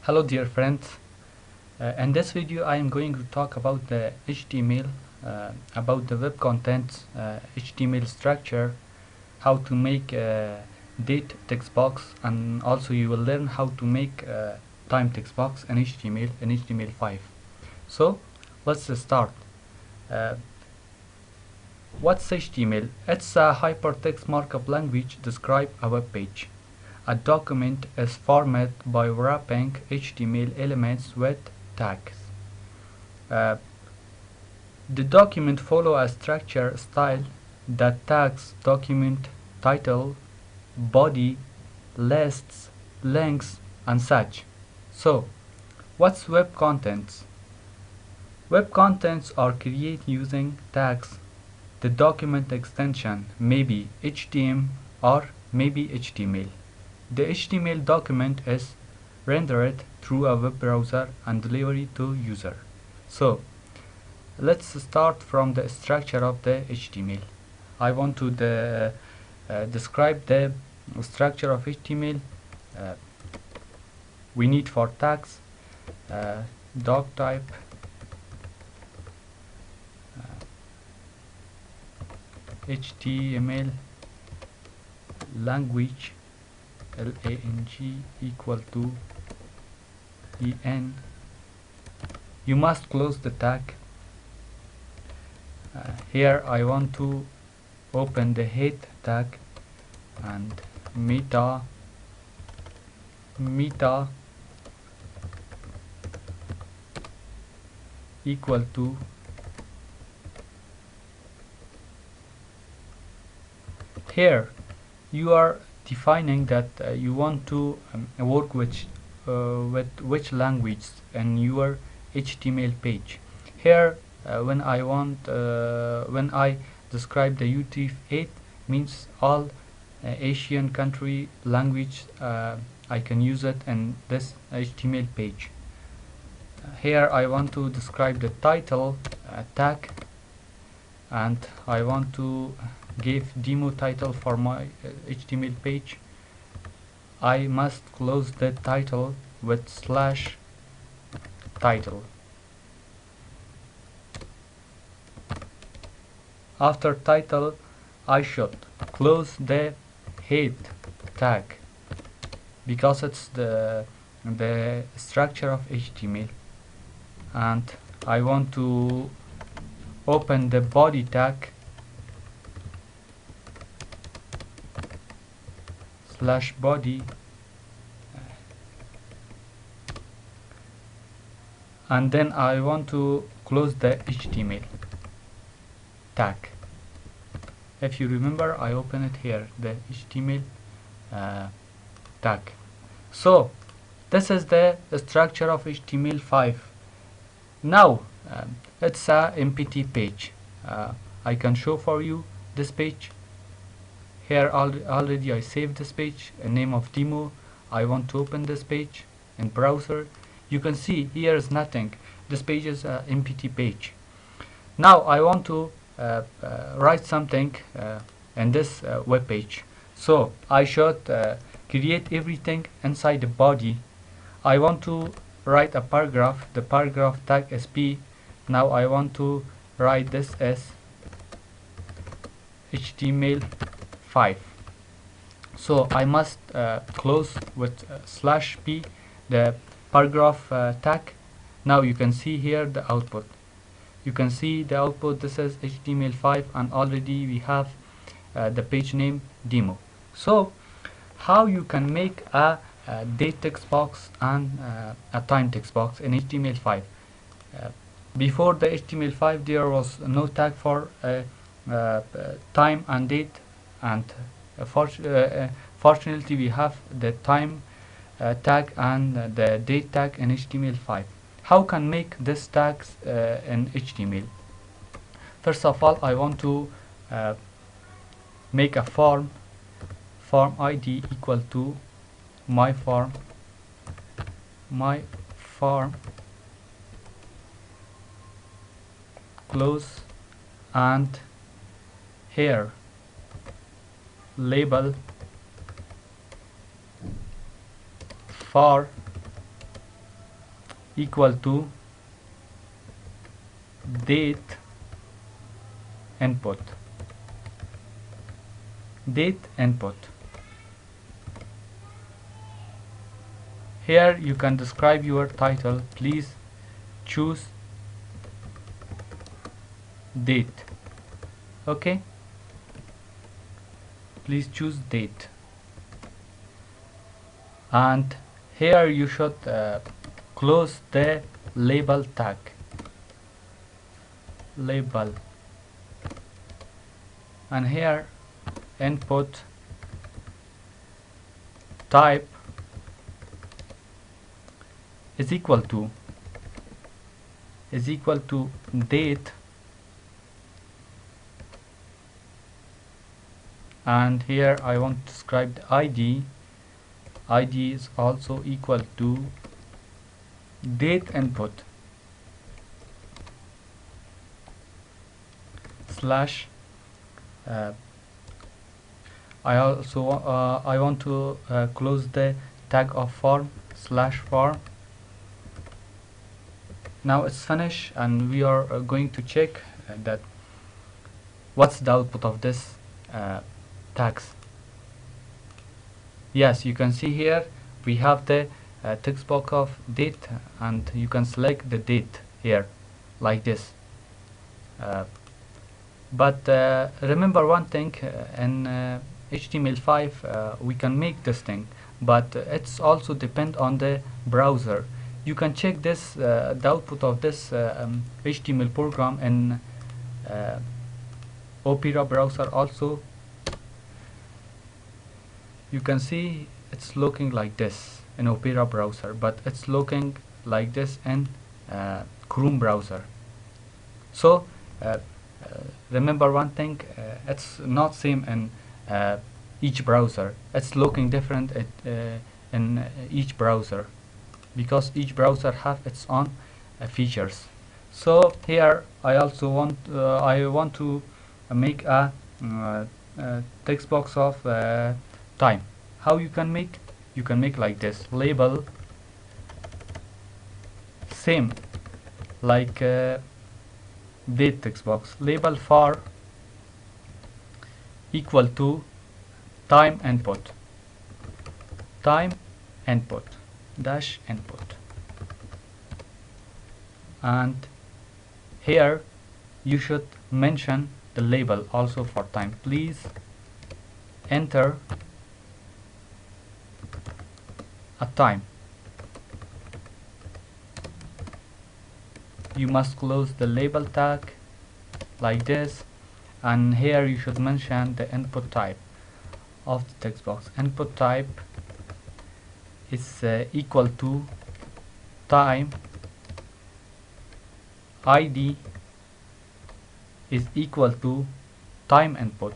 Hello dear friends, in this video I am going to talk about the HTML, about the web contents, HTML structure, how to make a date text box, and also you will learn how to make a time text box in HTML and html5. So let's start. Uh, what's HTML? It's a hypertext markup language describe a web page. A document is formatted by wrapping HTML elements with tags. Uh, the document follows a structure style that tags document title, body, lists, links, and such. So, what's web contents? Web contents are created using tags. The document extension may be HTML or maybe HTML. The HTML document is rendered through a web browser and delivered to user. So let's start from the structure of the HTML. I want to describe the structure of HTML. We need for tags doc type, HTML language lang equal to en. You must close the tag. Here I want to open the head tag and meta equal to here you are defining that you want to work with which language in your HTML page. Here when I describe the UTF-8 means all Asian country language, I can use it in this HTML page. Here I want to describe the title tag, and I want to give demo title for my HTML page. I must close the title with slash title. After title I should close the head tag because it's the structure of HTML, and I want to open the body tag slash body, and then I want to close the HTML tag. If you remember, I open it here, the HTML tag. So this is the structure of HTML5. Now it's a empty page. I can show for you this page. Here already I saved this page, a name of demo. I want to open this page in browser. You can see here is nothing. This page is an empty page. Now I want to write something in this web page. So I should create everything inside the body. I want to write a paragraph. The paragraph tag is p. Now I want to write this as HTML5. So I must close with slash p the paragraph tag. Now you can see here the output. You can see the output. This is HTML5, and already we have the page name demo. So how you can make a date text box and a time text box in HTML5? Before the HTML5 there was no tag for time and date, and fortunately we have the time tag and the date tag in HTML5. How can make these tags in HTML? First of all, I want to make a form ID equal to my form close, and here label for equal to date input. Date input. Here you can describe your title. Please choose date. Okay, please choose date. And here you should close the label tag. Label. And here input type is equal to date, and here I want to describe the ID. ID is also equal to date input slash I want to close the tag of form slash form. Now it's finished, and we are going to check that what's the output of this tags. Yes, you can see here we have the text box of date, and you can select the date here like this. But remember one thing, in HTML5 we can make this thing, but it's also depend on the browser. You can check this the output of this HTML program in Opera browser also. You can see it's looking like this in Opera browser, but it's looking like this in Chrome browser. So remember one thing, it's not same in each browser. It's looking different in each browser, because each browser have its own features. So here I also want to make a text box of time. How you can make? You can make like this: label, same like date text box, label far equal to time input dash input. And here you should mention the label also for time. Please enter a time. You must close the label tag like this, and here you should mention the input type of the text box. Input type is equal to time, ID is equal to time input.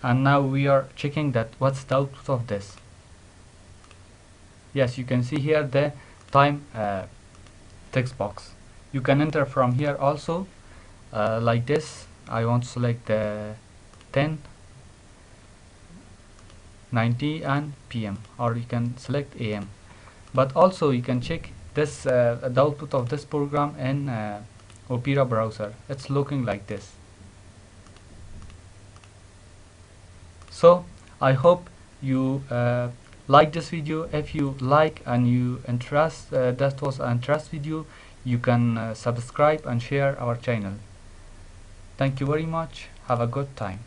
And now we are checking that what's the output of this. Yes, you can see here the time text box. You can enter from here also like this. I want to select the 10, 90 and PM, or you can select AM. But also you can check this the output of this program in Opera browser. It's looking like this. So I hope you like this video. If you like and you interest, that was an interest video, you can subscribe and share our channel. Thank you very much. Have a good time.